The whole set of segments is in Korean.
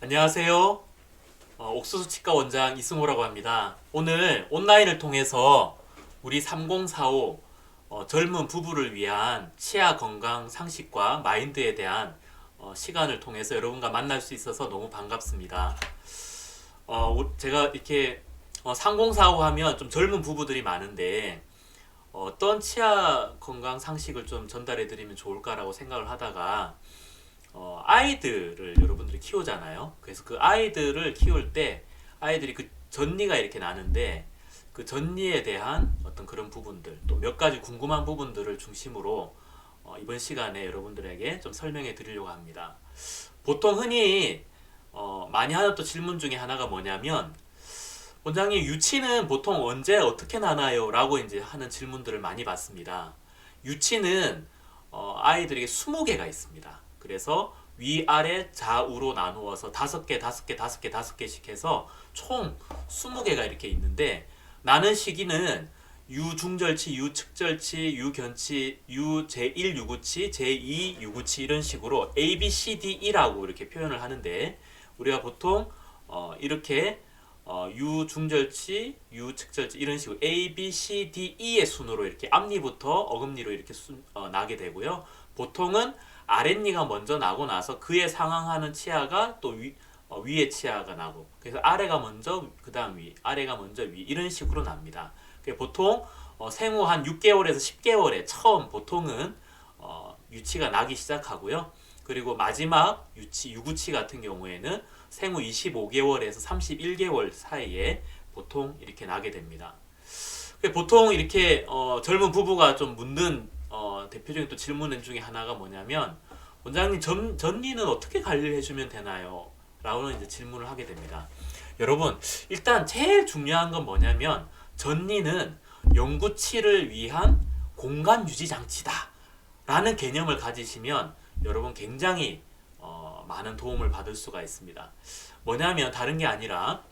안녕하세요. 옥수수 치과 원장 이승호라고 합니다. 오늘 온라인을 통해서 우리 3045 젊은 부부를 위한 치아 건강 상식과 마인드에 대한 시간을 통해서 여러분과 만날 수 있어서 너무 반갑습니다. 제가 이렇게 3045 하면 좀 젊은 부부들이 많은데 어떤 치아 건강 상식을 좀 전달해 드리면 좋을까라고 생각을 하다가 아이들을 여러분들이 키우잖아요. 그래서 그 아이들을 키울 때 아이들이 그 전니가 이렇게 나는데 그 전니에 대한 어떤 그런 부분들 또 몇 가지 궁금한 부분들을 중심으로 이번 시간에 여러분들에게 좀 설명해 드리려고 합니다. 보통 흔히 많이 하는 또 질문 중에 하나가 뭐냐면 원장님 유치는 보통 언제 어떻게 나나요? 라고 이제 하는 질문들을 많이 받습니다. 유치는 아이들에게 20개가 있습니다. 그래서 위아래 좌우로 나누어서 5개, 5개, 5개, 5개씩 해서 총 20개가 이렇게 있는데 나는 시기는 유중절치, 유측절치, 유견치, 제1유구치, 제2유구치 이런 식으로 A, B, C, D, E라고 이렇게 표현을 하는데 우리가 보통 이렇게 유중절치, 유측절치 이런 식으로 A, B, C, D, E의 순으로 이렇게 앞니부터 어금니로 이렇게 나게 되고요. 보통은 아랫니가 먼저 나고 나서 그에 상항하는 치아가 또 위에 치아가 나고 그래서 아래가 먼저 그 다음 위 아래가 먼저 위 이런 식으로 납니다. 보통 생후 한 6개월에서 10개월에 처음 보통은 유치가 나기 시작하고요. 그리고 마지막 유구치 같은 경우에는 생후 25개월에서 31개월 사이에 보통 이렇게 나게 됩니다. 보통 이렇게 젊은 부부가 좀 묻는 대표적인 또 질문 중에 하나가 뭐냐면 원장님 전니는 어떻게 관리를 해주면 되나요? 라고는 이제 질문을 하게 됩니다. 여러분 일단 제일 중요한 건 뭐냐면 전니는 영구치를 위한 공간 유지 장치다 라는 개념을 가지시면 여러분 굉장히 많은 도움을 받을 수가 있습니다. 뭐냐면 다른 게 아니라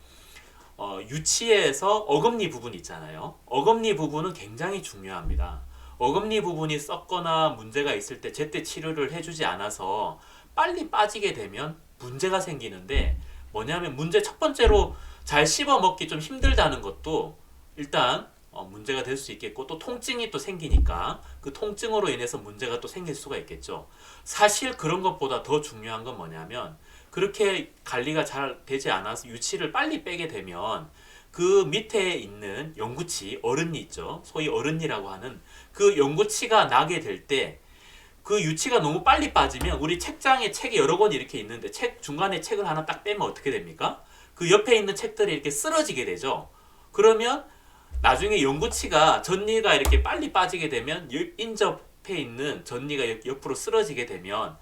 유치에서 어금니 부분 있잖아요. 어금니 부분은 굉장히 중요합니다. 어금니 부분이 썩거나 문제가 있을 때 제때 치료를 해주지 않아서 빨리 빠지게 되면 문제가 생기는데 뭐냐면 문제 첫 번째로 잘 씹어 먹기 좀 힘들다는 것도 일단 문제가 될 수 있겠고 또 통증이 또 생기니까 그 통증으로 인해서 문제가 또 생길 수가 있겠죠. 사실 그런 것보다 더 중요한 건 뭐냐면 그렇게 관리가 잘 되지 않아서 유치를 빨리 빼게 되면 그 밑에 있는 영구치 어른니 있죠. 소위 어른니라고 하는 그 영구치가 나게 될 때 그 유치가 너무 빨리 빠지면 우리 책장에 책이 여러 권이 이렇게 있는데 책 중간에 책을 하나 딱 빼면 어떻게 됩니까? 그 옆에 있는 책들이 이렇게 쓰러지게 되죠. 그러면 나중에 영구치가 전니가 이렇게 빨리 빠지게 되면 인접해 있는 전니가 옆으로 쓰러지게 되면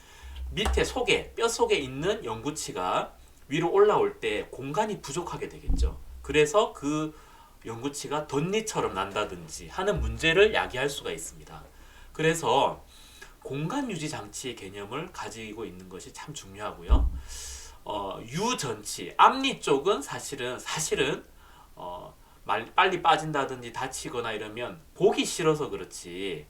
밑에 속에 뼈 속에 있는 영구치가 위로 올라올 때 공간이 부족하게 되겠죠. 그래서 그 영구치가 덧니처럼 난다든지 하는 문제를 야기할 수가 있습니다. 그래서 공간 유지 장치의 개념을 가지고 있는 것이 참 중요하고요. 유전치, 앞니 쪽은 사실은 빨리 빠진다든지 다치거나 이러면 보기 싫어서 그렇지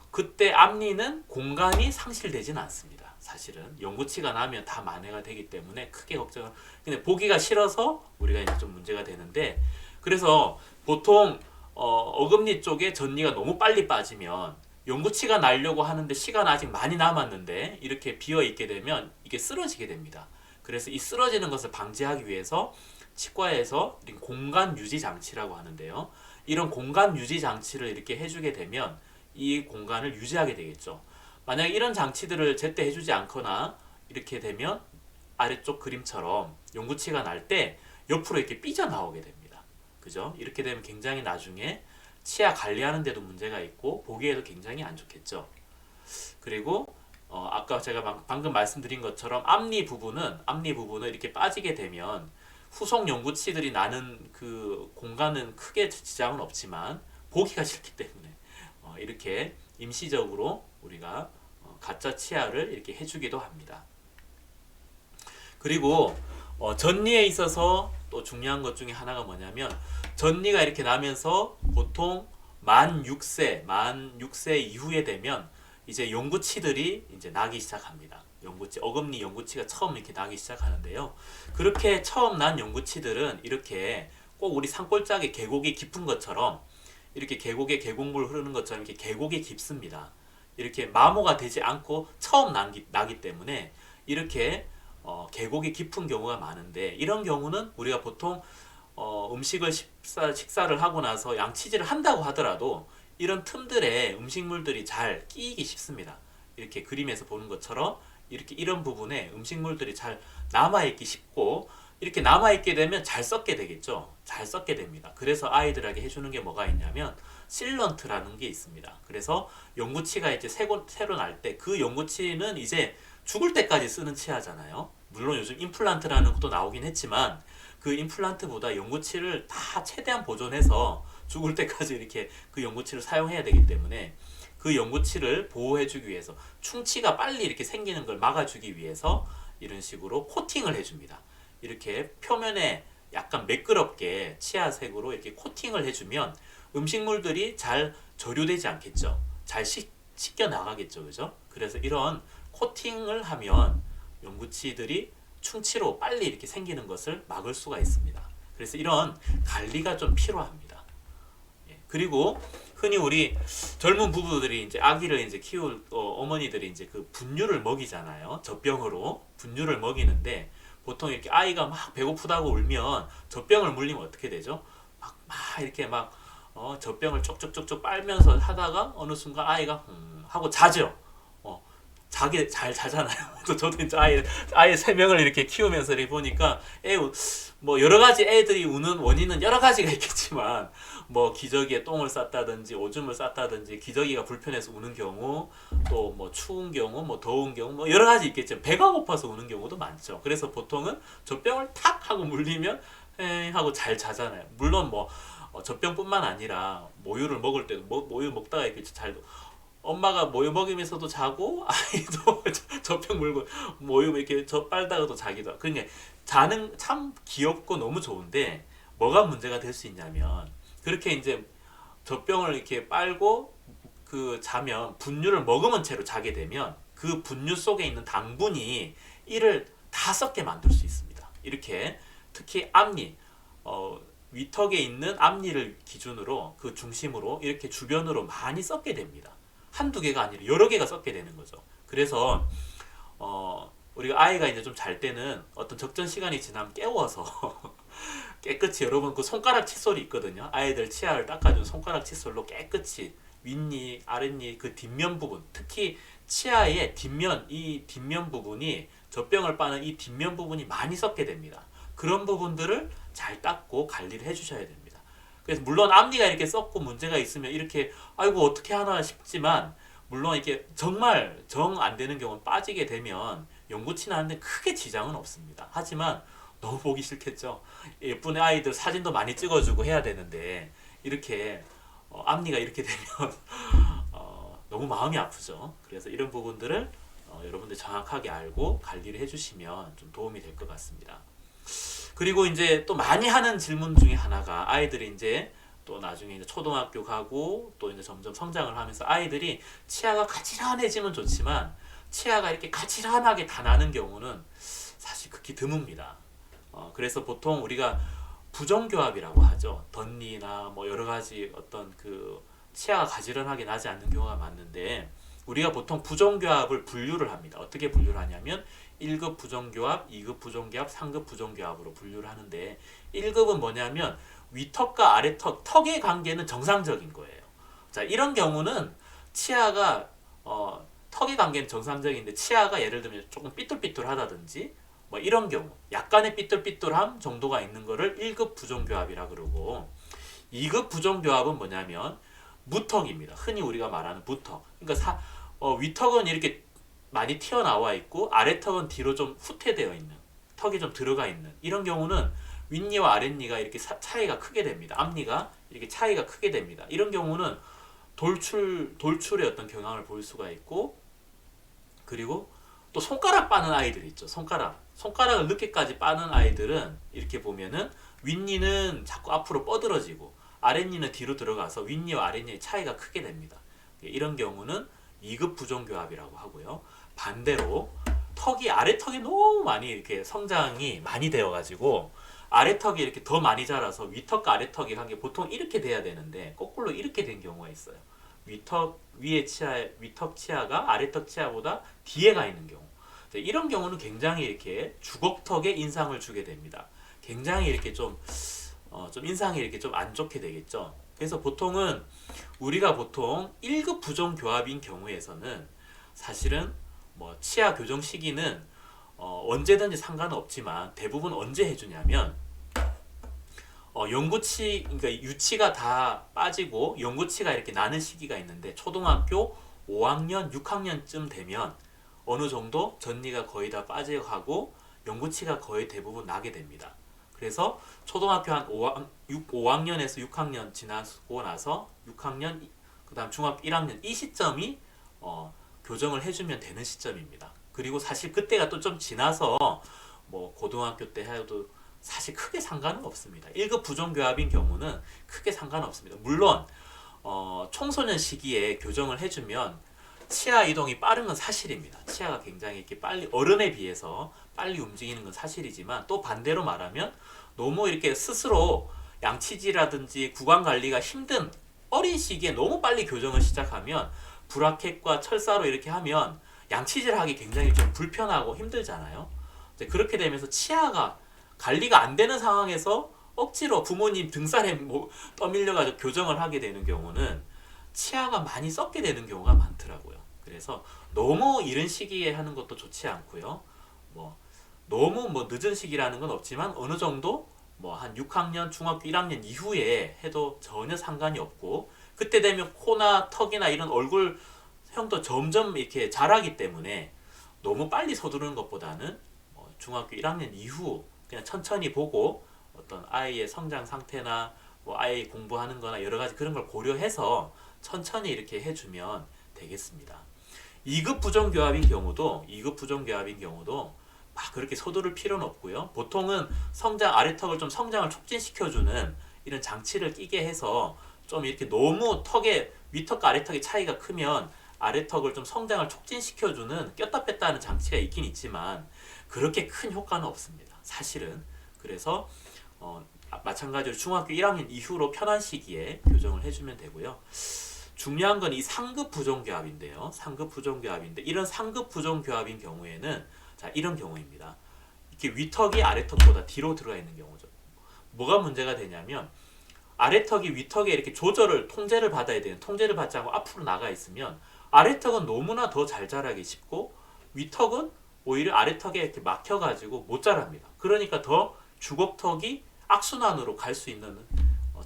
그때 앞니는 공간이 상실되진 않습니다. 사실은 영구치가 나면 다 만회가 되기 때문에 크게 걱정을 근데 보기가 싫어서 우리가 이제 좀 문제가 되는데 그래서 보통 어금니 쪽에 전니가 너무 빨리 빠지면 영구치가 나려고 하는데 시간 아직 많이 남았는데 이렇게 비어 있게 되면 이게 쓰러지게 됩니다. 그래서 이 쓰러지는 것을 방지하기 위해서 치과에서 공간 유지 장치라고 하는데요. 이런 공간 유지 장치를 이렇게 해주게 되면 이 공간을 유지하게 되겠죠. 만약에 이런 장치들을 제때 해주지 않거나 이렇게 되면 아래쪽 그림처럼 영구치가 날 때 옆으로 이렇게 삐져나오게 됩니다. 그죠? 이렇게 되면 굉장히 나중에 치아 관리하는 데도 문제가 있고 보기에도 굉장히 안 좋겠죠. 그리고 아까 제가 방금 말씀드린 것처럼 앞니 부분은 이렇게 빠지게 되면 후속 영구치들이 나는 그 공간은 크게 지장은 없지만 보기가 싫기 때문에 이렇게 임시적으로 우리가 가짜 치아를 이렇게 해주기도 합니다. 그리고 전니에 있어서 또 중요한 것 중에 하나가 뭐냐면 전니가 이렇게 나면서 보통 만 6세 이후에 되면 이제 영구치들이 이제 나기 시작합니다. 영구치, 어금니 영구치가 처음 이렇게 나기 시작하는데요. 그렇게 처음 난 영구치들은 이렇게 꼭 우리 산골짜기 계곡이 깊은 것처럼 이렇게 계곡에 계곡물 흐르는 것처럼 이렇게 계곡이 깊습니다. 이렇게 마모가 되지 않고 처음 나기 때문에 이렇게 계곡이 깊은 경우가 많은데, 이런 경우는 우리가 보통 음식을 식사를 하고 나서 양치질을 한다고 하더라도 이런 틈들에 음식물들이 잘 끼이기 쉽습니다. 이렇게 그림에서 보는 것처럼 이렇게 이런 부분에 음식물들이 잘 남아있기 쉽고, 이렇게 남아있게 되면 잘 썩게 되겠죠. 잘 썩게 됩니다. 그래서 아이들에게 해주는 게 뭐가 있냐면 실런트라는 게 있습니다. 그래서 연구치가 이제 새로 날 때 그 연구치는 이제 죽을 때까지 쓰는 치아잖아요. 물론 요즘 임플란트라는 것도 나오긴 했지만 그 임플란트보다 연구치를 다 최대한 보존해서 죽을 때까지 이렇게 그 연구치를 사용해야 되기 때문에 그 연구치를 보호해주기 위해서, 충치가 빨리 이렇게 생기는 걸 막아주기 위해서 이런 식으로 코팅을 해줍니다. 이렇게 표면에 약간 매끄럽게 치아색으로 이렇게 코팅을 해주면 음식물들이 잘 절유되지 않겠죠. 잘 씻겨 나가겠죠, 그죠? 그래서 이런 코팅을 하면 연구치들이 충치로 빨리 이렇게 생기는 것을 막을 수가 있습니다. 그래서 이런 관리가 좀 필요합니다. 예. 그리고 흔히 우리 젊은 부부들이 이제 아기를 이제 키울 어머니들이 이제 그 분유를 먹이잖아요. 젖병으로 분유를 먹이는데, 보통 이렇게 아이가 막 배고프다고 울면 젖병을 물리면 어떻게 되죠? 막 이렇게 막 젖병을 쪽쪽쪽쪽 빨면서 하다가 어느 순간 아이가 하고 자죠. 자기 잘 자잖아요. 저도 이제 아이 세 명을 이렇게 키우면서 이렇게 보니까 뭐 여러 가지 애들이 우는 원인은 여러 가지가 있겠지만, 뭐 기저귀에 똥을 쌌다든지 오줌을 쌌다든지 기저귀가 불편해서 우는 경우, 또 뭐 추운 경우, 뭐 더운 경우, 뭐 여러 가지 있겠지만 배가 고파서 우는 경우도 많죠. 그래서 보통은 젖병을 탁 하고 물리면 하고 잘 자잖아요. 물론 뭐 젖병뿐만 아니라 모유를 먹을 때도 모유 먹다가 이렇게 잘, 엄마가 모유 먹이면서도 자고 아이도 젖병 물고 모유 이렇게 빨다가도 자기도 하고. 그러니까 자는 참 귀엽고 너무 좋은데 뭐가 문제가 될 수 있냐면, 그렇게 이제 젖병을 이렇게 빨고 그 자면 분유를 머금은 채로 자게 되면 그 분유 속에 있는 당분이 이를 다 썩게 만들 수 있습니다. 이렇게 특히 앞니, 위턱에 있는 앞니를 기준으로 그 중심으로 이렇게 주변으로 많이 썩게 됩니다. 한두 개가 아니라 여러 개가 썩게 되는 거죠. 그래서 우리가 아이가 이제 좀 잘 때는 어떤 적정 시간이 지나면 깨워서 깨끗이, 여러분 그 손가락 칫솔이 있거든요. 아이들 치아를 닦아주는 손가락 칫솔로 깨끗이 윗니, 아랫니 그 뒷면 부분, 특히 치아의 뒷면, 이 뒷면 부분이, 젖병을 빠는 이 뒷면 부분이 많이 썩게 됩니다. 그런 부분들을 잘 닦고 관리를 해주셔야 됩니다. 그래서 물론 앞니가 이렇게 썩고 문제가 있으면 이렇게 아이고 어떻게 하나 싶지만, 물론 이렇게 정말 정 안 되는 경우는 빠지게 되면 연구치나 하는데 크게 지장은 없습니다. 하지만 너무 보기 싫겠죠. 예쁜 아이들 사진도 많이 찍어주고 해야 되는데 이렇게 앞니가 이렇게 되면 너무 마음이 아프죠. 그래서 이런 부분들을 여러분들 정확하게 알고 관리를 해주시면 좀 도움이 될 것 같습니다. 그리고 이제 또 많이 하는 질문 중에 하나가, 아이들이 이제 또 나중에 이제 초등학교 가고 또 이제 점점 성장을 하면서 아이들이 치아가 가지런해지면 좋지만 치아가 이렇게 가지런하게 다 나는 경우는 사실 극히 드뭅니다. 그래서 보통 우리가 부정교합이라고 하죠. 덧니나 뭐 여러 가지 어떤 그 치아가 가지런하게 나지 않는 경우가 많은데, 우리가 보통 부정교합을 분류를 합니다. 어떻게 분류를 하냐면 1급 부정교합, 2급 부정교합, 3급 부정교합으로 분류를 하는데, 1급은 뭐냐면 위턱과 아래턱, 턱의 관계는 정상적인 거예요. 자, 이런 경우는 치아가 턱의 관계는 정상적인데 치아가 예를 들면 조금 삐뚤삐뚤하다든지 뭐 이런 경우, 약간의 삐뚤삐뚤함 정도가 있는 거를 1급 부정교합이라 그러고, 2급 부정교합은 뭐냐면 무턱입니다. 흔히 우리가 말하는 무턱. 그러니까 위턱은 이렇게 많이 튀어나와 있고 아래턱은 뒤로 좀 후퇴되어 있는, 턱이 좀 들어가 있는, 이런 경우는 윗니와 아랫니가 이렇게 차이가 크게 됩니다. 앞니가 이렇게 차이가 크게 됩니다. 이런 경우는 돌출의 어떤 경향을 볼 수가 있고, 그리고 또 손가락 빠는 아이들 있죠. 손가락을 늦게까지 빠는 아이들은 이렇게 보면은 윗니는 자꾸 앞으로 뻗어지고 아랫니는 뒤로 들어가서 윗니와 아랫니의 차이가 크게 됩니다. 이런 경우는 2급 부정교합이라고 하고요. 반대로 턱이 아래 턱이 너무 많이 이렇게 성장이 많이 되어 가지고 아래 턱이 이렇게 더 많이 자라서 위턱과 아래 턱이 한 게 보통 이렇게 돼야 되는데 거꾸로 이렇게 된 경우가 있어요. 위턱 위에 치아 위턱 치아가 아래 턱 치아보다 뒤에 가 있는 경우. 이런 경우는 굉장히 이렇게 주걱턱에 인상을 주게 됩니다. 굉장히 이렇게 좀 인상이 이렇게 좀 안 좋게 되겠죠. 그래서 보통은 우리가 보통 1급 부종 교합인 경우에서는 사실은 뭐 치아 교정 시기는 언제든지 상관은 없지만 대부분 언제 해주냐면 연구치 그러니까 유치가 다 빠지고 연구치가 이렇게 나는 시기가 있는데 초등학교 5학년 6학년쯤 되면 어느 정도 전리가 거의 다 빠져가고 연구치가 거의 대부분 나게 됩니다. 그래서 초등학교 한 5학년에서 6학년 지나고 나서 6학년 그 다음 중학교 1학년 이 시점이 교정을 해주면 되는 시점입니다. 그리고 사실 그때가 또 좀 지나서 뭐 고등학교 때 해도 사실 크게 상관은 없습니다. 1급 부종교합인 경우는 크게 상관없습니다. 물론 청소년 시기에 교정을 해주면 치아 이동이 빠른 건 사실입니다. 치아가 굉장히 이렇게 빨리 어른에 비해서 빨리 움직이는 건 사실이지만 또 반대로 말하면 너무 이렇게 스스로 양치질이라든지 구강 관리가 힘든 어린 시기에 너무 빨리 교정을 시작하면 브라켓과 철사로 이렇게 하면 양치질하기 굉장히 좀 불편하고 힘들잖아요. 그렇게 되면서 치아가 관리가 안 되는 상황에서 억지로 부모님 등살에 떠밀려가지고 교정을 하게 되는 경우는 치아가 많이 썩게 되는 경우가 많더라고요. 그래서 너무 이른 시기에 하는 것도 좋지 않고요. 너무 늦은 시기라는 건 없지만 어느 정도 한 6학년, 중학교 1학년 이후에 해도 전혀 상관이 없고 그때 되면 코나 턱이나 이런 얼굴형도 점점 이렇게 자라기 때문에 너무 빨리 서두르는 것보다는 중학교 1학년 이후 그냥 천천히 보고 어떤 아이의 성장 상태나 아이 공부하는 거나 여러 가지 그런 걸 고려해서 천천히 이렇게 해주면 되겠습니다. 2급 부종교합인 경우도 막 그렇게 서두를 필요는 없고요. 보통은 아래턱을 좀 성장을 촉진시켜주는 이런 장치를 끼게 해서 좀 이렇게 너무 위턱과 아래턱의 차이가 크면 아래턱을 좀 성장을 촉진시켜주는 꼈다 뺐다 하는 장치가 있긴 있지만 그렇게 큰 효과는 없습니다. 사실은. 그래서 마찬가지로 중학교 1학년 이후로 편한 시기에 교정을 해주면 되고요. 중요한 건 이 상급 부종교합인데요. 이런 상급 부종교합인 경우에는 이런 경우입니다. 이렇게 위턱이 아래턱보다 뒤로 들어가 있는 경우죠. 뭐가 문제가 되냐면 아래턱이 위턱에 이렇게 통제를 받아야 되는 통제를 받지 않고 앞으로 나가 있으면 아래턱은 너무나 더 잘 자라기 쉽고 위턱은 오히려 아래턱에 이렇게 막혀가지고 못 자랍니다. 그러니까 더 주걱턱이 악순환으로 갈 수 있는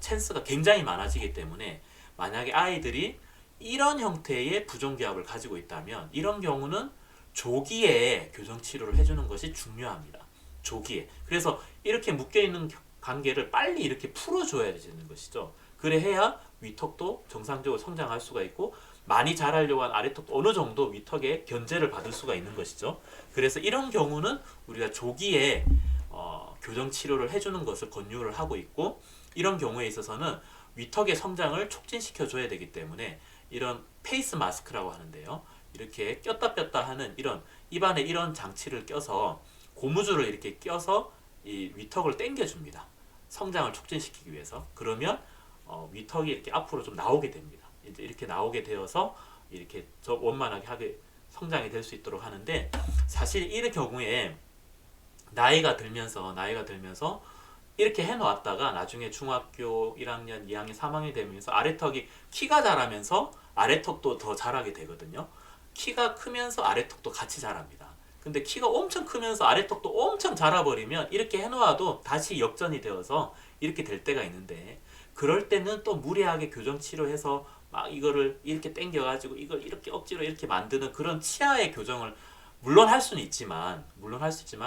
찬스가 굉장히 많아지기 때문에 만약에 아이들이 이런 형태의 부종교합을 가지고 있다면 이런 경우는 조기에 교정 치료를 해주는 것이 중요합니다. 조기에. 그래서 이렇게 묶여있는 관계를 빨리 이렇게 풀어줘야 되는 것이죠. 그래야 위턱도 정상적으로 성장할 수가 있고 많이 자라려고 한 아래턱도 어느 정도 위턱에 견제를 받을 수가 있는 것이죠. 그래서 이런 경우는 우리가 조기에 교정 치료를 해주는 것을 권유를 하고 있고 이런 경우에 있어서는 위턱의 성장을 촉진시켜 줘야 되기 때문에 이런 페이스 마스크라고 하는데요. 이렇게 꼈다 뺐다 하는 이런 입안에 이런 장치를 껴서 고무줄을 이렇게 껴서 이 위턱을 당겨 줍니다. 성장을 촉진시키기 위해서. 그러면 위턱이 이렇게 앞으로 좀 나오게 됩니다. 이제 이렇게 나오게 되어서 이렇게 원만하게 하게 성장이 될 수 있도록 하는데 사실 이런 경우에 나이가 들면서 이렇게 해놓았다가 나중에 중학교 1학년, 2학년, 3학년이 되면서 아래턱이 키가 자라면서 아래턱도 더 자라게 되거든요. 키가 크면서 아래턱도 같이 자랍니다. 근데 키가 엄청 크면서 아래턱도 엄청 자라버리면 이렇게 해놓아도 다시 역전이 되어서 이렇게 될 때가 있는데 그럴 때는 또 무리하게 교정 치료해서 막 이거를 이렇게 당겨가지고 이걸 이렇게 억지로 이렇게 만드는 그런 치아의 교정을 물론 할 수는 있지만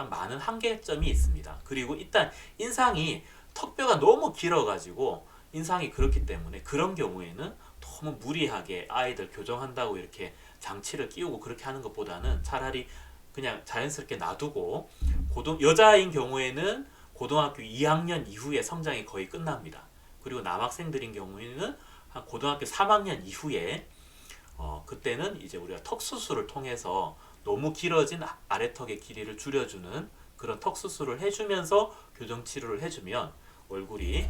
많은 한계점이 있습니다. 그리고 일단 인상이 턱뼈가 너무 길어가지고 인상이 그렇기 때문에 그런 경우에는 너무 무리하게 아이들 교정한다고 이렇게 장치를 끼우고 그렇게 하는 것보다는 차라리 그냥 자연스럽게 놔두고 여자인 경우에는 고등학교 2학년 이후에 성장이 거의 끝납니다. 그리고 남학생들인 경우에는 한 고등학교 3학년 이후에 그때는 이제 우리가 턱 수술을 통해서 너무 길어진 아래턱의 길이를 줄여주는 그런 턱 수술을 해주면서 교정 치료를 해주면 얼굴이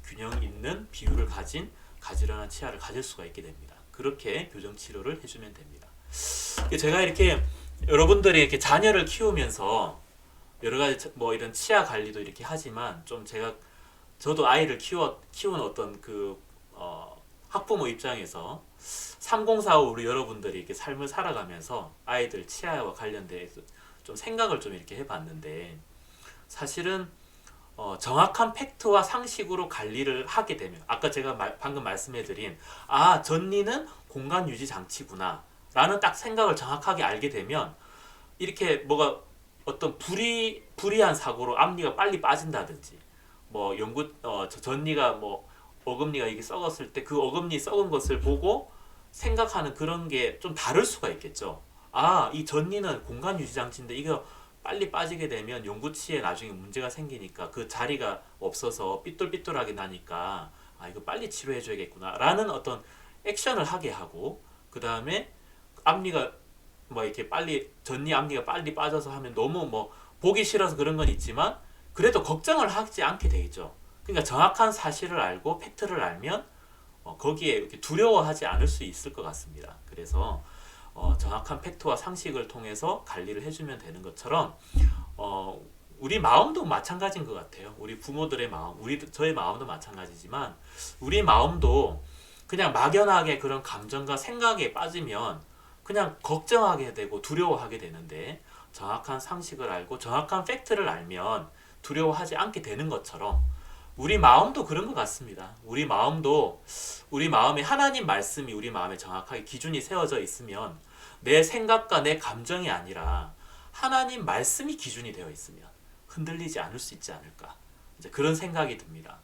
균형 있는 비율을 가진 가지런한 치아를 가질 수가 있게 됩니다. 그렇게 교정 치료를 해주면 됩니다. 제가 이렇게 여러분들이 이렇게 자녀를 키우면서 여러 가지 뭐 이런 치아 관리도 이렇게 하지만 좀 저도 아이를 키운 어떤 학부모 입장에서 3045 우리 여러분들이 이렇게 삶을 살아가면서 아이들 치아와 관련돼서 좀 생각을 좀 이렇게 해봤는데 사실은 정확한 팩트와 상식으로 관리를 하게 되면 아까 제가 방금 말씀해드린 전니는 공간 유지 장치구나 라는 딱 생각을 정확하게 알게 되면 이렇게 뭐가 어떤 불이한 사고로 앞니가 빨리 빠진다든지 뭐 전니가 뭐 어금니가 이게 썩었을 때 그 어금니 썩은 것을 보고 생각하는 그런 게 좀 다를 수가 있겠죠. 이 전니는 공간 유지 장치인데 이거 빨리 빠지게 되면 연구치에 나중에 문제가 생기니까 그 자리가 없어서 삐뚤삐뚤하게 나니까 이거 빨리 치료해 줘야겠구나 라는 어떤 액션을 하게 하고 그 다음에 앞니가 뭐 이렇게 빨리 전니 앞니가 빨리 빠져서 하면 너무 뭐 보기 싫어서 그런 건 있지만 그래도 걱정을 하지 않게 되겠죠. 그러니까 정확한 사실을 알고 팩트를 알면 거기에 이렇게 두려워하지 않을 수 있을 것 같습니다. 그래서 정확한 팩트와 상식을 통해서 관리를 해주면 되는 것처럼 우리 마음도 마찬가지인 것 같아요. 우리 부모들의 마음, 저의 마음도 마찬가지지만 우리 마음도 그냥 막연하게 그런 감정과 생각에 빠지면 그냥 걱정하게 되고 두려워하게 되는데 정확한 상식을 알고 정확한 팩트를 알면 두려워하지 않게 되는 것처럼 우리 마음도 그런 것 같습니다. 우리 마음에 하나님 말씀이 우리 마음에 정확하게 기준이 세워져 있으면 내 생각과 내 감정이 아니라 하나님 말씀이 기준이 되어 있으면 흔들리지 않을 수 있지 않을까 이제 그런 생각이 듭니다.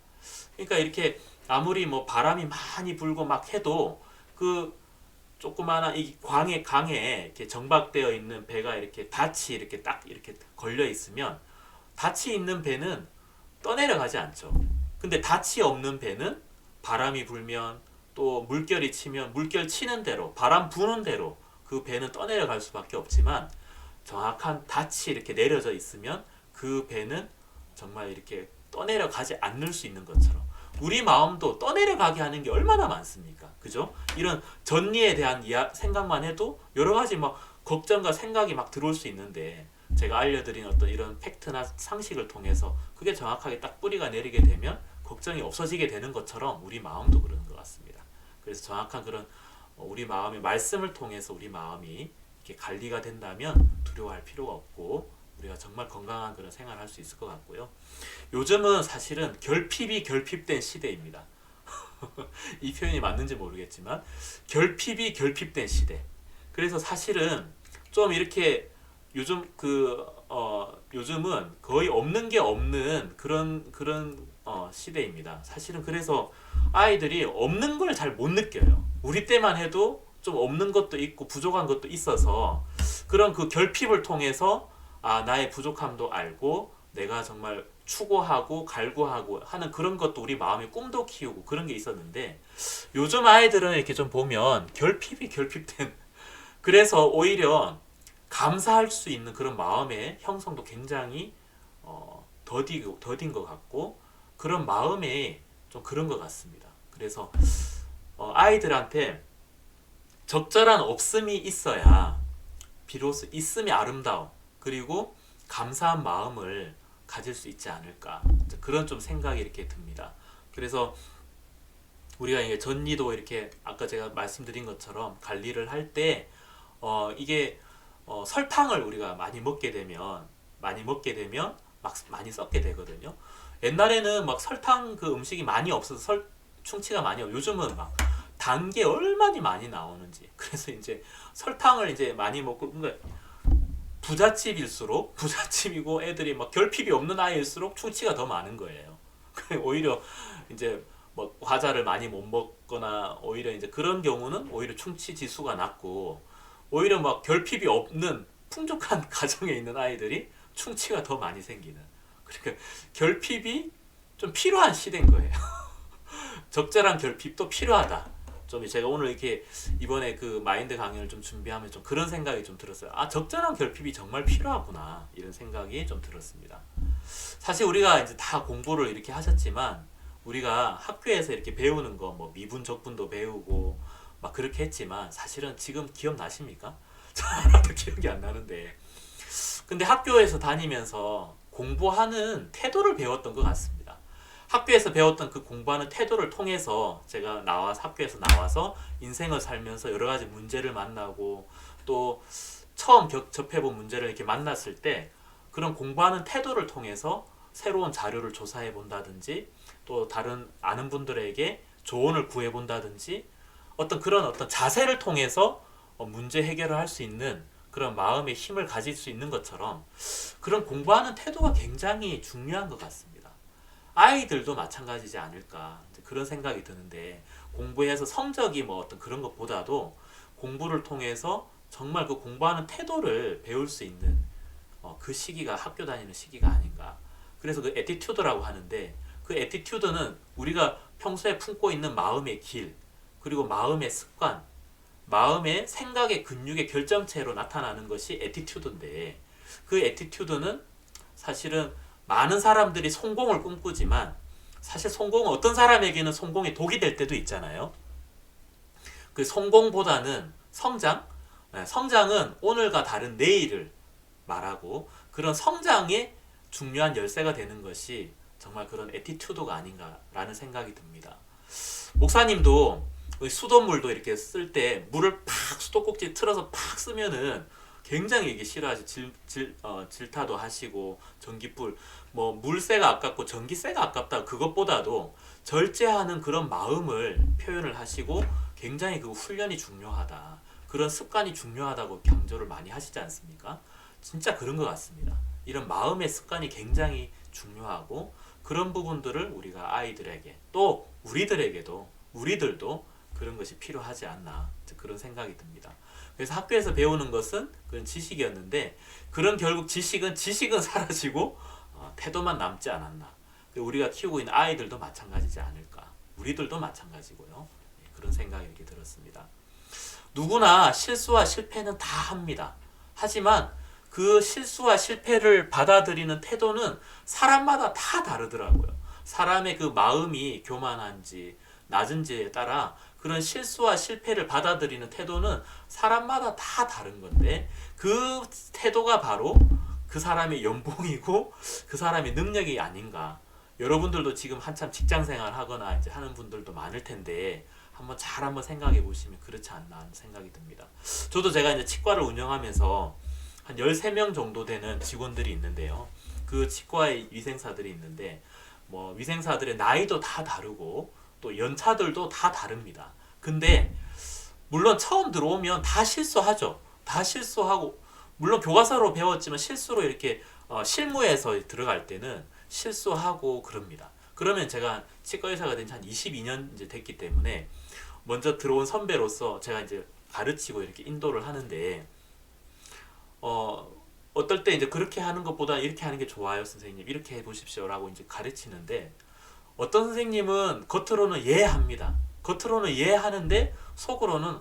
그러니까 이렇게 아무리 뭐 바람이 많이 불고 막 해도 그 조그마한 이 강에 이렇게 정박되어 있는 배가 이렇게 닻이 이렇게 딱 이렇게 걸려 있으면 닻이 있는 배는 떠내려가지 않죠. 근데 닻이 없는 배는 바람이 불면 또 물결이 치면 물결 치는 대로 바람 부는 대로 그 배는 떠내려갈 수밖에 없지만 정확한 닻이 이렇게 내려져 있으면 그 배는 정말 이렇게 떠내려가지 않을 수 있는 것처럼 우리 마음도 떠내려가게 하는 게 얼마나 많습니까? 그죠? 이런 전리에 대한 생각만 해도 여러 가지 막 걱정과 생각이 막 들어올 수 있는데 제가 알려드린 어떤 이런 팩트나 상식을 통해서 그게 정확하게 딱 뿌리가 내리게 되면 걱정이 없어지게 되는 것처럼 우리 마음도 그런 것 같습니다. 그래서 정확한 그런 우리 마음의 말씀을 통해서 우리 마음이 이렇게 관리가 된다면 두려워할 필요가 없고 우리가 정말 건강한 그런 생활을 할 수 있을 것 같고요. 요즘은 사실은 결핍이 결핍된 시대입니다. 이 표현이 맞는지 모르겠지만 결핍이 결핍된 시대. 그래서 사실은 좀 이렇게 요즘은 거의 없는 게 없는 그런 시대입니다. 사실은 그래서 아이들이 없는 걸 잘 못 느껴요. 우리 때만 해도 좀 없는 것도 있고 부족한 것도 있어서 그런 그 결핍을 통해서 나의 부족함도 알고 내가 정말 추구하고 갈구하고 하는 그런 것도 우리 마음의 꿈도 키우고 그런 게 있었는데 요즘 아이들은 이렇게 좀 보면 결핍이 결핍된 그래서 오히려 감사할 수 있는 그런 마음의 형성도 굉장히 더딘 것 같고 그런 마음에 좀 그런 것 같습니다. 그래서 아이들한테 적절한 없음이 있어야 비로소 있음이 아름다움 그리고 감사한 마음을 가질 수 있지 않을까 그런 좀 생각이 이렇게 듭니다. 그래서 우리가 이게 전리도 이렇게 아까 제가 말씀드린 것처럼 관리를 할 때 이게 설탕을 우리가 많이 먹게 되면 막 많이 썩게 되거든요. 옛날에는 막 설탕 그 음식이 많이 없어서 충치가 많이 요즘은 막 단 게 얼마나 많이 나오는지 그래서 이제 설탕을 이제 많이 먹고 그러니까 부잣집이고 애들이 막 결핍이 없는 아이일수록 충치가 더 많은 거예요. 오히려 이제 뭐 과자를 많이 못 먹거나 오히려 이제 그런 경우는 오히려 충치 지수가 낮고 오히려 막 결핍이 없는 풍족한 가정에 있는 아이들이 충치가 더 많이 생기는 그러니까 결핍이 좀 필요한 시대인 거예요. 적절한 결핍도 필요하다. 좀 제가 오늘 이렇게 이번에 그 마인드 강연을 좀 준비하면 좀 그런 생각이 좀 들었어요. 아, 적절한 결핍이 정말 필요하구나 이런 생각이 좀 들었습니다. 사실 우리가 이제 다 공부를 이렇게 하셨지만 우리가 학교에서 이렇게 배우는 거 뭐 미분 적분도 배우고 막 그렇게 했지만 사실은 지금 기억나십니까? 저 하나도 기억이 안 나는데 근데 학교에서 다니면서 공부하는 태도를 배웠던 것 같습니다. 학교에서 배웠던 그 공부하는 태도를 통해서 제가 학교에서 나와서 인생을 살면서 여러 가지 문제를 만나고 또 처음 접해본 문제를 이렇게 만났을 때 그런 공부하는 태도를 통해서 새로운 자료를 조사해 본다든지 또 다른 아는 분들에게 조언을 구해 본다든지 어떤 자세를 통해서 문제 해결을 할 수 있는 그런 마음의 힘을 가질 수 있는 것처럼 그런 공부하는 태도가 굉장히 중요한 것 같습니다. 아이들도 마찬가지지 않을까 그런 생각이 드는데 공부해서 성적이 뭐 어떤 그런 것보다도 공부를 통해서 정말 그 공부하는 태도를 배울 수 있는 그 시기가 학교 다니는 시기가 아닌가. 그래서 그 애티튜드라고 하는데 그 애티튜드는 우리가 평소에 품고 있는 마음의 길 그리고 마음의 습관 마음의 생각의 근육의 결정체로 나타나는 것이 애티튜드인데 그 애티튜드는 사실은 많은 사람들이 성공을 꿈꾸지만 사실 성공은 어떤 사람에게는 성공이 독이 될 때도 있잖아요. 그 성공보다는 성장은 오늘과 다른 내일을 말하고 그런 성장에 중요한 열쇠가 되는 것이 정말 그런 애티튜드가 아닌가라는 생각이 듭니다. 목사님도 수돗물도 이렇게 쓸 때 물을 팍 수도꼭지 틀어서 팍 쓰면은 굉장히 이게 싫어하시 질타도 하시고 전기불 뭐 물세가 아깝고 전기세가 아깝다 그것보다도 절제하는 그런 마음을 표현을 하시고 굉장히 그 훈련이 중요하다 그런 습관이 중요하다고 강조를 많이 하시지 않습니까? 진짜 그런 것 같습니다. 이런 마음의 습관이 굉장히 중요하고 그런 부분들을 우리가 아이들에게 또 우리들도 그런 것이 필요하지 않나 그런 생각이 듭니다. 그래서 학교에서 배우는 것은 그런 지식이었는데 그런 결국 지식은 사라지고 태도만 남지 않았나. 우리가 키우고 있는 아이들도 마찬가지지 않을까. 우리들도 마찬가지고요. 그런 생각이 이렇게 들었습니다. 누구나 실수와 실패는 다 합니다. 하지만 그 실수와 실패를 받아들이는 태도는 사람마다 다 다르더라고요. 사람의 그 마음이 교만한지 낮은지에 따라 그런 실수와 실패를 받아들이는 태도는 사람마다 다 다른 건데 그 태도가 바로 그 사람의 연봉이고 그 사람의 능력이 아닌가. 여러분들도 지금 한참 직장 생활 하거나 이제 하는 분들도 많을 텐데 한번 생각해 보시면 그렇지 않나 하는 생각이 듭니다. 저도 제가 이제 치과를 운영하면서 한 13명 정도 되는 직원들이 있는데요. 그 치과의 위생사들이 있는데 뭐 위생사들의 나이도 다 다르고 또 연차들도 다 다릅니다. 근데 물론 처음 들어오면 다 실수하죠. 다 실수하고 물론 교과서로 배웠지만 실수로 이렇게 실무에서 들어갈 때는 실수하고 그럽니다. 그러면 제가 치과 의사가 된 지 한 22년 이제 됐기 때문에 먼저 들어온 선배로서 제가 이제 가르치고 이렇게 인도를 하는데 어떨 때 이제 그렇게 하는 것보다 이렇게 하는 게 좋아요, 선생님. 이렇게 해 보십시오라고 이제 가르치는데 어떤 선생님은 겉으로는 이해합니다. 겉으로는 이해하는데 속으로는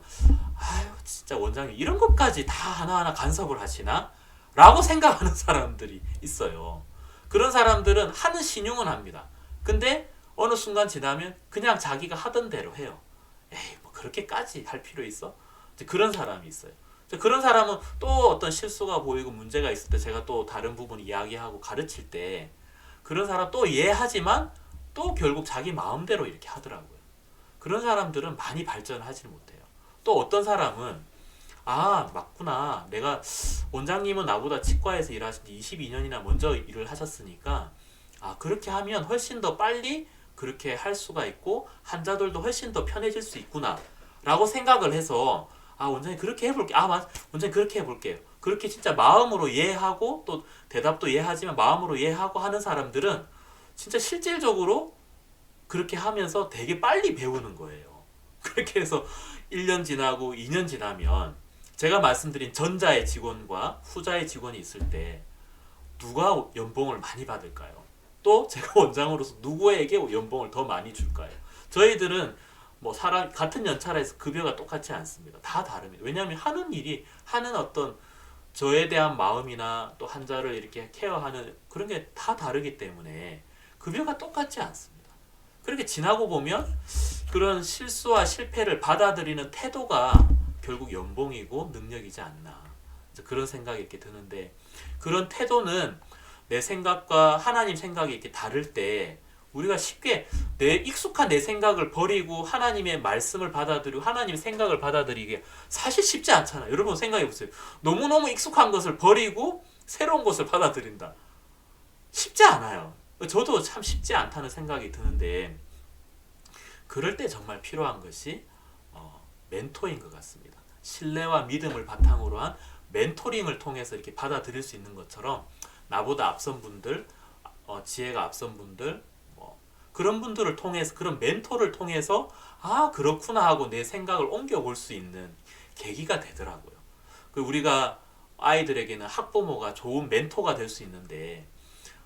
아유 진짜 원장님 이런 것까지 다 하나하나 간섭을 하시나? 라고 생각하는 사람들이 있어요. 그런 사람들은 하는 신용은 합니다. 근데 어느 순간 지나면 그냥 자기가 하던 대로 해요. 에이 뭐 그렇게까지 할 필요 있어? 그런 사람이 있어요. 그런 사람은 또 어떤 실수가 보이고 문제가 있을 때 제가 또 다른 부분 이야기하고 가르칠 때 그런 사람 또 이해하지만 또 결국 자기 마음대로 이렇게 하더라고요. 그런 사람들은 많이 발전하지 못해요. 또 어떤 사람은 아 맞구나 내가 원장님은 나보다 치과에서 일하신 지 22년이나 먼저 일을 하셨으니까 아 그렇게 하면 훨씬 더 빨리 그렇게 할 수가 있고 환자들도 훨씬 더 편해질 수 있구나 라고 생각을 해서 아 원장님 그렇게 해볼게 원장님 그렇게 해볼게요. 그렇게 진짜 마음으로 이해하고 또 대답도 이해하지만 마음으로 이해하고 하는 사람들은 진짜 실질적으로 그렇게 하면서 되게 빨리 배우는 거예요. 그렇게 해서 1년 지나고 2년 지나면 제가 말씀드린 전자의 직원과 후자의 직원이 있을 때 누가 연봉을 많이 받을까요? 또 제가 원장으로서 누구에게 연봉을 더 많이 줄까요? 저희들은 뭐 사람 같은 연차라서 급여가 똑같지 않습니다. 다 다릅니다. 왜냐하면 하는 일이 하는 어떤 저에 대한 마음이나 또 환자를 이렇게 케어하는 그런 게 다 다르기 때문에 급여가 똑같지 않습니다. 그렇게 지나고 보면 그런 실수와 실패를 받아들이는 태도가 결국 연봉이고 능력이지 않나 그런 생각이 이렇게 드는데 그런 태도는 내 생각과 하나님 생각이 이렇게 다를 때 우리가 쉽게 내 익숙한 내 생각을 버리고 하나님의 말씀을 받아들이고 하나님의 생각을 받아들이기 사실 쉽지 않잖아요. 여러분 생각해 보세요. 너무너무 익숙한 것을 버리고 새로운 것을 받아들인다. 쉽지 않아요. 저도 참 쉽지 않다는 생각이 드는데 그럴 때 정말 필요한 것이 멘토인 것 같습니다. 신뢰와 믿음을 바탕으로 한 멘토링을 통해서 이렇게 받아들일 수 있는 것처럼 나보다 앞선 분들, 지혜가 앞선 분들 그런 분들을 통해서 그런 멘토를 통해서 아 그렇구나 하고 내 생각을 옮겨볼 수 있는 계기가 되더라고요. 우리가 아이들에게는 학부모가 좋은 멘토가 될 수 있는데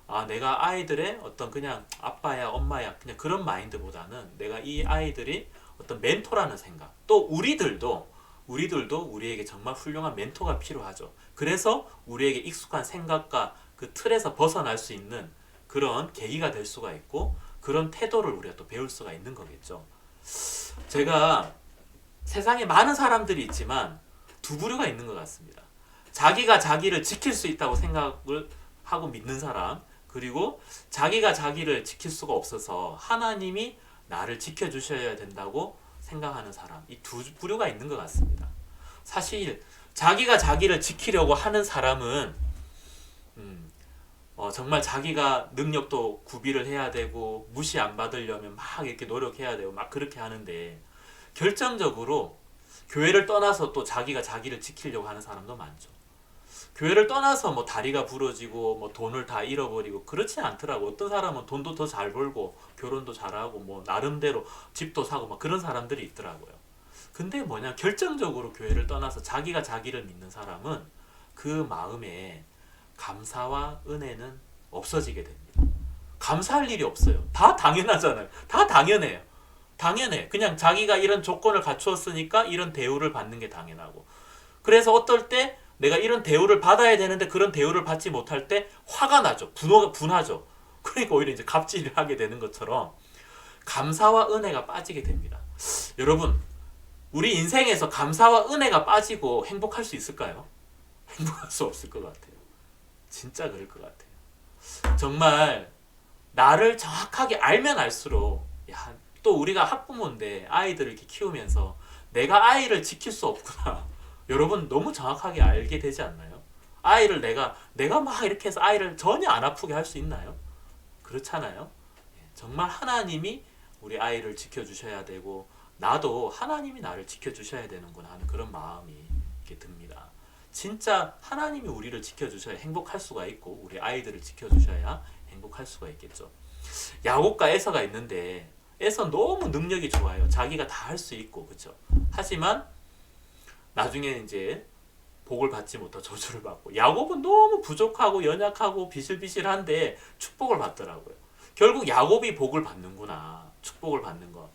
아 내가 아이들의 어떤 그냥 아빠야 엄마야 그냥 그런 마인드보다는 내가 이 아이들이 어떤 멘토라는 생각 또 우리들도 우리에게 정말 훌륭한 멘토가 필요하죠. 그래서 우리에게 익숙한 생각과 그 틀에서 벗어날 수 있는 그런 계기가 될 수가 있고 그런 태도를 우리가 또 배울 수가 있는 거겠죠. 제가 세상에 많은 사람들이 있지만 두 부류가 있는 것 같습니다. 자기가 자기를 지킬 수 있다고 생각을 하고 믿는 사람 그리고 자기가 자기를 지킬 수가 없어서 하나님이 나를 지켜주셔야 된다고 생각하는 사람 이 두 부류가 있는 것 같습니다. 사실 자기가 자기를 지키려고 하는 사람은 정말 자기가 능력도 구비를 해야 되고 무시 안 받으려면 막 이렇게 노력해야 되고 막 그렇게 하는데 결정적으로 교회를 떠나서 또 자기가 자기를 지키려고 하는 사람도 많죠. 교회를 떠나서 뭐 다리가 부러지고 뭐 돈을 다 잃어버리고 그렇지 않더라고. 어떤 사람은 돈도 더 잘 벌고 결혼도 잘하고 뭐 나름대로 집도 사고 막 그런 사람들이 있더라고요. 근데 뭐냐 결정적으로 교회를 떠나서 자기가 자기를 믿는 사람은 그 마음에 감사와 은혜는 없어지게 됩니다. 감사할 일이 없어요. 다 당연하잖아요. 다 당연해요. 당연해. 그냥 자기가 이런 조건을 갖추었으니까 이런 대우를 받는 게 당연하고. 그래서 어떨 때 내가 이런 대우를 받아야 되는데 그런 대우를 받지 못할 때 화가 나죠. 분하죠. 그러니까 오히려 이제 갑질을 하게 되는 것처럼 감사와 은혜가 빠지게 됩니다. 여러분, 우리 인생에서 감사와 은혜가 빠지고 행복할 수 있을까요? 행복할 수 없을 것 같아요. 진짜 그럴 것 같아요. 정말 나를 정확하게 알면 알수록 또 우리가 학부모인데 아이들을 이렇게 키우면서 내가 아이를 지킬 수 없구나. 여러분 너무 정확하게 알게 되지 않나요? 아이를 내가 막 이렇게 해서 아이를 전혀 안 아프게 할 수 있나요? 그렇잖아요. 정말 하나님이 우리 아이를 지켜주셔야 되고 나도 하나님이 나를 지켜주셔야 되는구나 하는 그런 마음이 이렇게 듭니다. 진짜 하나님이 우리를 지켜주셔야 행복할 수가 있고 우리 아이들을 지켜주셔야 행복할 수가 있겠죠. 야곱과 에서가 있는데 에서 너무 능력이 좋아요. 자기가 다 할 수 있고 그렇죠. 하지만 나중에 이제 복을 받지 못하고 저주를 받고 야곱은 너무 부족하고 연약하고 비실비실한데 축복을 받더라고요. 결국 야곱이 복을 받는구나. 축복을 받는 것.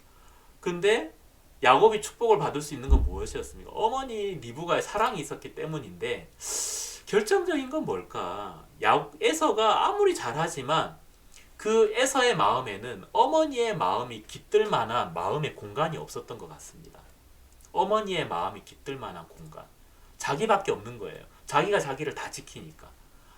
근데 야곱이 축복을 받을 수 있는 건 무엇이었습니까? 어머니 리브가의 사랑이 있었기 때문인데 결정적인 건 뭘까? 에서가 아무리 잘하지만 그 에서의 마음에는 어머니의 마음이 깃들 만한 마음의 공간이 없었던 것 같습니다. 어머니의 마음이 깃들 만한 공간. 자기밖에 없는 거예요. 자기가 자기를 다 지키니까.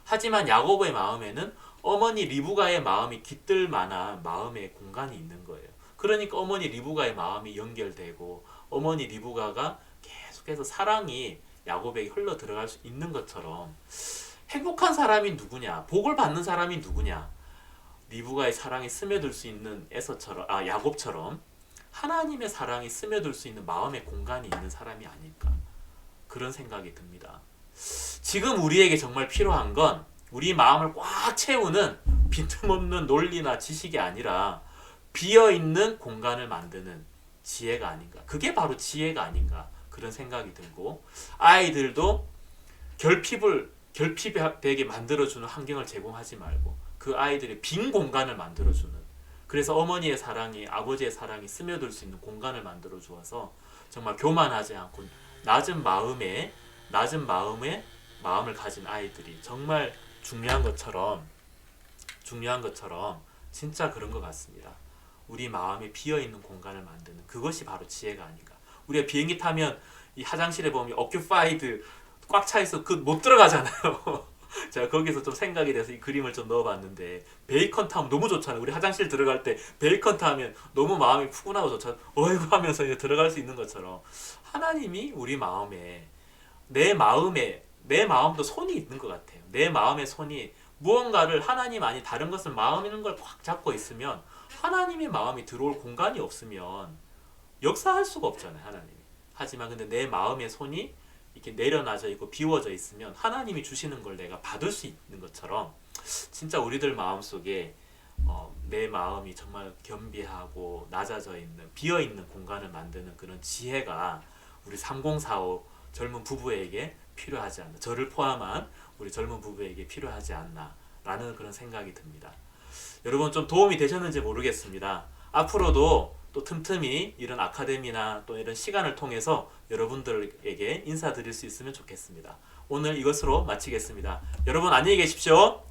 하지만 야곱의 마음에는 어머니 리브가의 마음이 깃들 만한 마음의 공간이 있는 거예요. 그러니까 어머니 리브가의 마음이 연결되고 어머니 리브가가 계속해서 사랑이 야곱에게 흘러 들어갈 수 있는 것처럼 행복한 사람이 누구냐? 복을 받는 사람이 누구냐? 리브가의 사랑이 스며들 수 있는 야곱처럼 하나님의 사랑이 스며들 수 있는 마음의 공간이 있는 사람이 아닐까 그런 생각이 듭니다. 지금 우리에게 정말 필요한 건 우리 마음을 꽉 채우는 빈틈없는 논리나 지식이 아니라 비어있는 공간을 만드는 지혜가 아닌가. 그게 바로 지혜가 아닌가 그런 생각이 들고 아이들도 결핍되게 만들어주는 환경을 제공하지 말고 그 아이들의 빈 공간을 만들어주는 그래서 어머니의 사랑이, 아버지의 사랑이 스며들 수 있는 공간을 만들어 주어서 정말 교만하지 않고 낮은 마음에 마음을 가진 아이들이 정말 중요한 것처럼 진짜 그런 것 같습니다. 우리 마음에 비어 있는 공간을 만드는 그것이 바로 지혜가 아닌가. 우리가 비행기 타면 이 화장실에 보면 occupied 꽉 차 있어 그 못 들어가잖아요. 제가 거기서 좀 생각이 돼서 이 그림을 좀 넣어봤는데 베이컨 타면 너무 좋잖아요. 우리 화장실 들어갈 때 베이컨 타면 너무 마음이 푸근하고 좋잖아요. 어이구 하면서 이제 들어갈 수 있는 것처럼 하나님이 우리 내 마음도 손이 있는 것 같아요. 내 마음의 손이 무언가를 하나님 아니 다른 것을 마음 있는 걸 꽉 잡고 있으면 하나님의 마음이 들어올 공간이 없으면 역사할 수가 없잖아요. 하나님이. 하지만 근데 내 마음의 손이 이렇게 내려놔져 있고 비워져 있으면 하나님이 주시는 걸 내가 받을 수 있는 것처럼 진짜 우리들 마음속에 내 마음이 정말 겸비하고 낮아져 있는 비어 있는 공간을 만드는 그런 지혜가 우리 3045 젊은 부부에게 필요하지 않나. 저를 포함한 우리 젊은 부부에게 필요하지 않나 라는 그런 생각이 듭니다. 여러분 좀 도움이 되셨는지 모르겠습니다. 앞으로도 또 틈틈이 이런 아카데미나 또 이런 시간을 통해서 여러분들에게 인사드릴 수 있으면 좋겠습니다. 오늘 이것으로 마치겠습니다. 여러분 안녕히 계십시오.